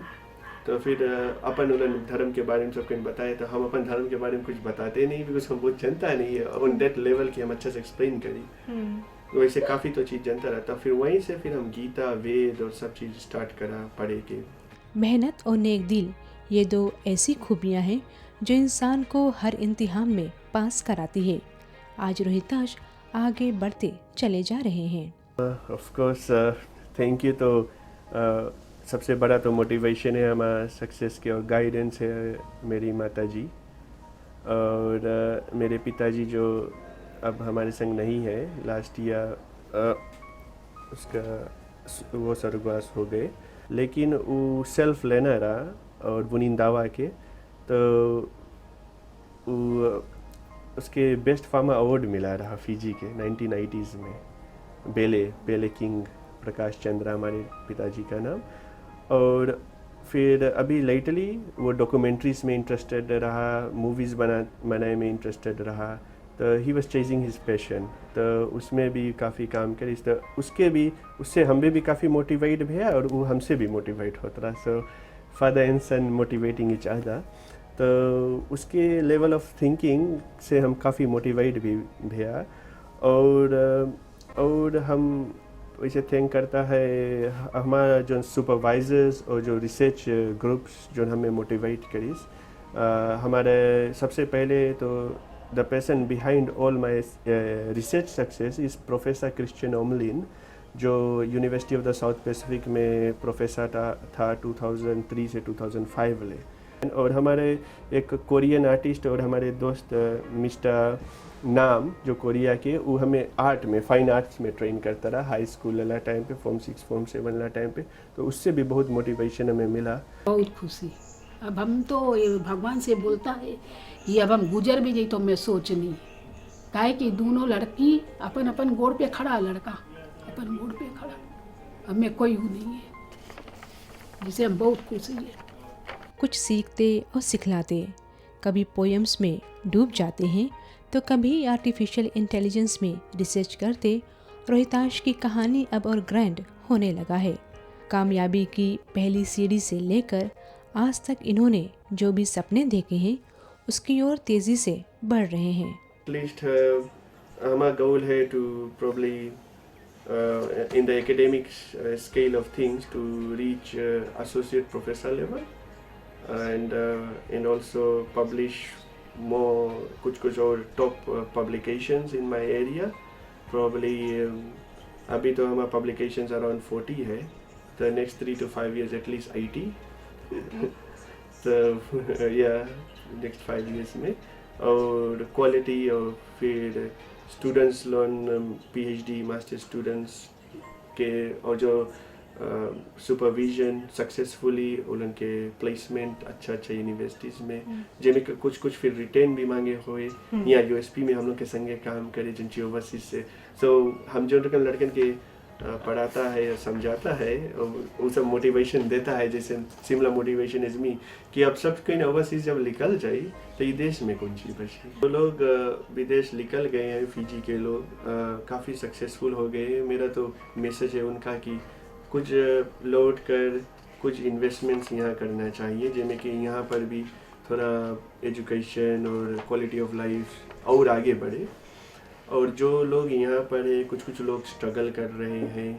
S8: तो फिर अपन उन्होंने धर्म के बारे में सबको बताया। तो हम अपन धर्म के बारे में कुछ बताते नहीं बिकॉज हम बहुत जनता नहीं है ऑन दैट लेवल की हम अच्छे से एक्सप्लेन करी। वैसे काफ़ी तो चीज़ जनता रहता, फिर वहीं से फिर हम गीता, वेद और सब चीज़ स्टार्ट करा पढ़े के।
S1: मेहनत और नेक दिल, ये दो ऐसी खूबियाँ हैं जो इंसान को हर इम्तिहान में पास कराती है। आज रोहिताश आगे बढ़ते चले जा रहे हैं।
S8: Of course thank you. तो सबसे बड़ा तो मोटिवेशन है हमारा सक्सेस के और गाइडेंस है मेरी माता जी और मेरे पिताजी जो अब हमारे संग नहीं है। लास्ट ईयर उसका वो स्वर्गवास हो गए, लेकिन वो सेल्फ लेना रहा और बुनिंदावा के, तो उसके बेस्ट फार्मा अवार्ड मिला रहा फिजी के 1980s में। बेले किंग प्रकाश चंद्रा हमारे पिताजी का नाम। और फिर अभी लेटली वो डॉक्यूमेंट्रीज में इंटरेस्टेड रहा, मूवीज़ बनाने में इंटरेस्टेड रहा। तो he was chasing his passion, तो उसमें भी काफ़ी काम करी। तो उससे हमें भी काफ़ी मोटिवेट भैया और वो हमसे भी मोटिवेट होता रहा। So father and son motivating each other. तो उसके लेवल ऑफ थिंकिंग से हम काफ़ी मोटिवेट भी भैया। और हम वैसे थिंक करता है हमारा जो सुपरवाइजर्स और जो रिसर्च ग्रुप्स जो हमें मोटिवेट करीस। हमारे सबसे पहले तो the person behind all my research success is professor Christian Omlin, जो university of the South Pacific में प्रोफेसर था 2003 से 2005 ले। और हमारे एक कोरियन आर्टिस्ट और हमारे दोस्त मिस्टर नाम जो कोरिया के, वो हमें आर्ट में, फाइन आर्ट्स में ट्रेन करता रहा हाई स्कूल वाला टाइम पे, फॉर्म 6 फॉर्म 7 वाला टाइम पे। तो उससे भी बहुत मोटिवेशन हमें मिला।
S3: बहुत खुशी। अब हम तो भगवान से बोलता है ये अब हम गुजर भी जाए तो मैं सोच नहीं, काहे कि दोनों लड़की अपन अपन गोड़ पे खड़ा, लड़का पर मोड़ पे खड़ा, अब मैं कोई हूँ नहीं है, जिसे हम बहुत खुश हैं।
S1: कुछ सीखते और सिखलाते, कभी पोएम्स में डूब जाते हैं तो कभी आर्टिफिशियल इंटेलिजेंस में रिसर्च करते रोहिताश की कहानी अब और ग्रैंड होने लगा है। कामयाबी की पहली सीढ़ी से लेकर आज तक इन्होंने जो भी सपने देखे हैं उसकी ओर तेज़ी से बढ़ रहे हैं।
S8: At least हमारा goal है to probably in the academic scale of things to reach associate professor level and also publish more कुछ और top publications in my area. Probably अभी तो हमारा publications around 40 है, the next 3 to 5 years at least 80. So yeah, next 5 years में और quality और फिर students loan PhD master students के और जो सुपरविजन सक्सेसफुली उनके प्लेसमेंट अच्छा यूनिवर्सिटीज़ में जिनमें कुछ फिर रिटेन भी मांगे हुए या यूएसपी में हम लोग के संगे काम करे जिनकी ओवरसीज से। सो हम जो लड़कन के पढ़ाता है समझाता है वो सब मोटिवेशन देता है, जैसे सिमिलर मोटिवेशन इज मी कि अब सब कहीं ओवरसीज जब निकल जाए तो ये देश में कौन सी बची। वो लोग विदेश निकल गए हैं, फिजी के लोग काफ़ी सक्सेसफुल हो गए। मेरा तो मैसेज है उनका कि कुछ लौट कर कुछ इन्वेस्टमेंट्स यहाँ करना चाहिए, जिनमें कि यहाँ पर भी थोड़ा एजुकेशन और क्वालिटी ऑफ लाइफ और आगे बढ़े। और जो लोग यहाँ पर है कुछ लोग स्ट्रगल कर रहे हैं,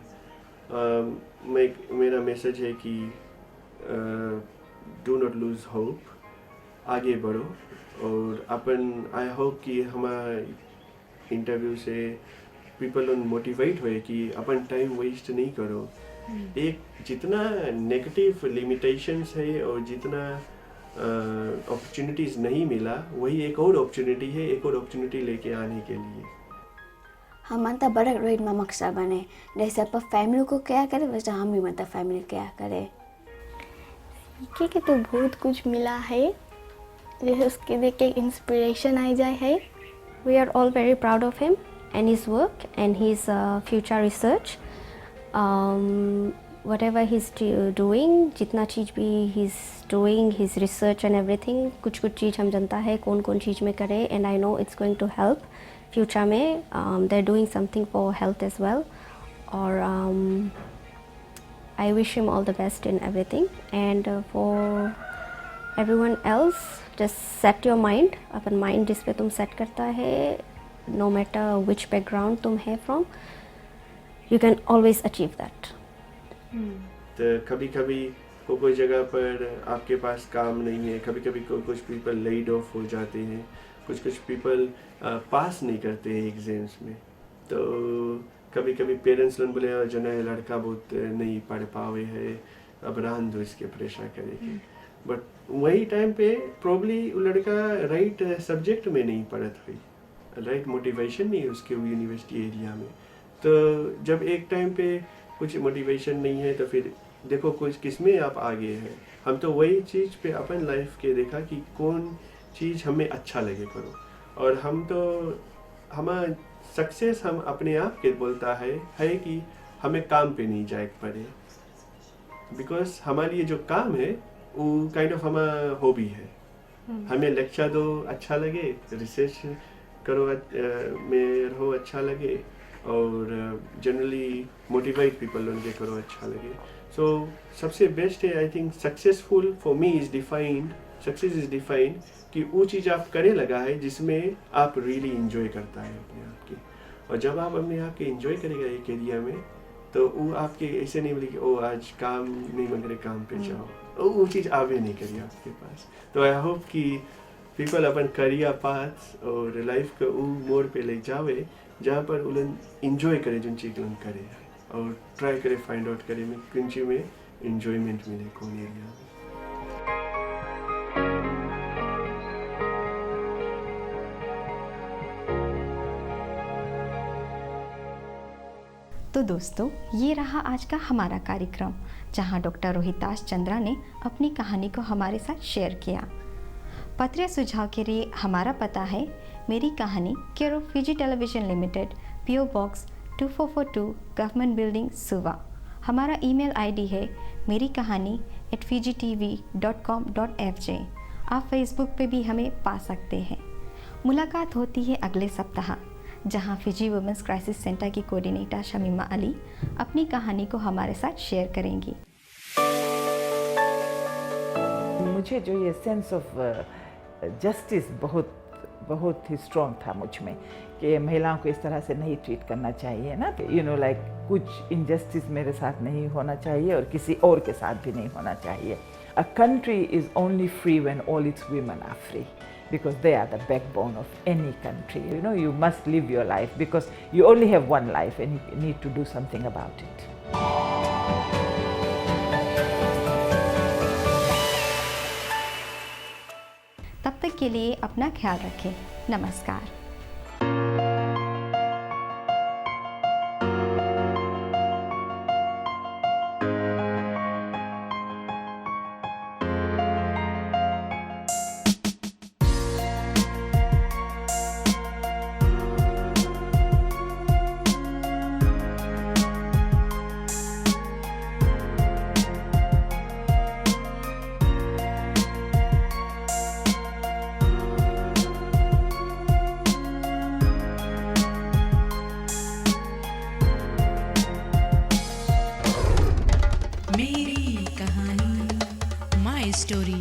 S8: मेरा मैसेज है कि डू नॉट लूज होप, आगे बढ़ो। और अपन आई होप कि हमारा इंटरव्यू से पीपल मोटिवेट हुए कि अपन टाइम वेस्ट नहीं करो। एक जितना नेगेटिव लिमिटेशंस है और जितना अपॉर्चुनिटीज़ नहीं मिला वही एक और अपॉर्चुनिटी है, एक और अपॉर्चुनिटी लेके आने के लिए।
S4: हमारा बड़ा रोहित मामा का बने, जैसे आप फैमिली को क्या करे वैसे हम भी मतलब फैमिली क्या करे।
S11: सीखे के तो बहुत कुछ मिला है, जैसे उसके देख के इंस्पिरेशन आ जाए है। We are all very proud of him and his work and his future research. Whatever he's doing, जितना चीज़ भी he's doing, his research and everything, कुछ चीज़ हम जानता है कौन चीज़ में करे, and I know it's going to help future में। they're doing something for health as well, और I wish him all the best in everything। and for everyone else, just set your mind, upon mind जिस पे तुम set करता है, no matter which background तुम है from, you can always achieve that।
S8: तो कभी कोई जगह पर आपके पास काम नहीं है, कभी कुछ पीपल लेड ऑफ हो जाते हैं, कुछ पीपल पास नहीं करते हैं एग्जाम्स में। तो कभी पेरेंट्स लोग बोले जो नया लड़का बहुत नहीं पढ़ पावे है, अब रहन दो इसके प्रेशर करेगी। बट वही टाइम पे प्रॉब्ली वो लड़का राइट सब्जेक्ट में नहीं पढ़त हुई, राइट मोटिवेशन नहीं है उसके यूनिवर्सिटी एरिया में। तो जब एक टाइम पे कुछ मोटिवेशन नहीं है तो फिर देखो कुछ किस में आप आगे हैं। हम तो वही चीज़ पे अपन लाइफ के देखा कि कौन चीज़ हमें अच्छा लगे करो, और हम तो हमारा सक्सेस हम अपने आप के बोलता है कि हमें काम पे नहीं जाए पड़े, बिकॉज हमारे लिए जो काम है वो काइंड ऑफ हमारा हॉबी है। हमें लेक्चर दो अच्छा लगे, रिसर्च करो में रहो अच्छा लगे, और जनरली मोटिवेट पीपल उनके करो अच्छा लगे। सो सबसे बेस्ट है I think successful for me is defined, success is defined कि वो चीज़ आप करने लगा है जिसमें आप रियली इंजॉय करता है अपने आप की। और जब आप अपने आप के इंजॉय करेगा एक एरिया में तो वो आपके ऐसे नहीं बोले कि ओ आज काम नहीं मांग रहे काम पे जाओ, वो चीज़ आवे नहीं करिए आपके पास। तो आई होप कि पीपल अपन करियर पाथ और लाइफ को वो मोड़ पे ले जावे जहाँ पर उन इंजॉय करे जिन चीज़ उन करे, और ट्राई करे फाइंड आउट करे में किन चीज़ में इंजॉयमेंट मिले कौन एरिया में।
S2: तो दोस्तों, ये रहा आज का हमारा कार्यक्रम, जहां डॉक्टर रोहिताश चंद्रा ने अपनी कहानी को हमारे साथ शेयर किया। पत्र सुझाव के लिए हमारा पता है मेरी कहानी, care of Fiji television limited, PO box 2442 government building सुवा। हमारा ईमेल आईडी है मेरी कहानी @fijitv.com.fj। आप फेसबुक पे भी हमें पा सकते हैं। मुलाकात होती है अगले सप्ताह, जहां फिजी वुमेंस क्राइसिस सेंटर की कोऑर्डिनेटर शमीमा अली अपनी कहानी को हमारे साथ शेयर करेंगी।
S15: मुझे जो ये सेंस ऑफ जस्टिस बहुत ही स्ट्रॉन्ग था मुझ में कि महिलाओं को इस तरह से नहीं ट्रीट करना चाहिए ना, लाइक कुछ इनजस्टिस मेरे साथ नहीं होना चाहिए और किसी और के साथ भी नहीं होना चाहिए। A country is only free when all its women are free, because they are the backbone of any country. You must live your life because you only have one life and you need to do something about it.
S2: तब तक के लिए अपना ख्याल रखें। नमस्कार।
S1: मेरी कहानी, माय स्टोरी।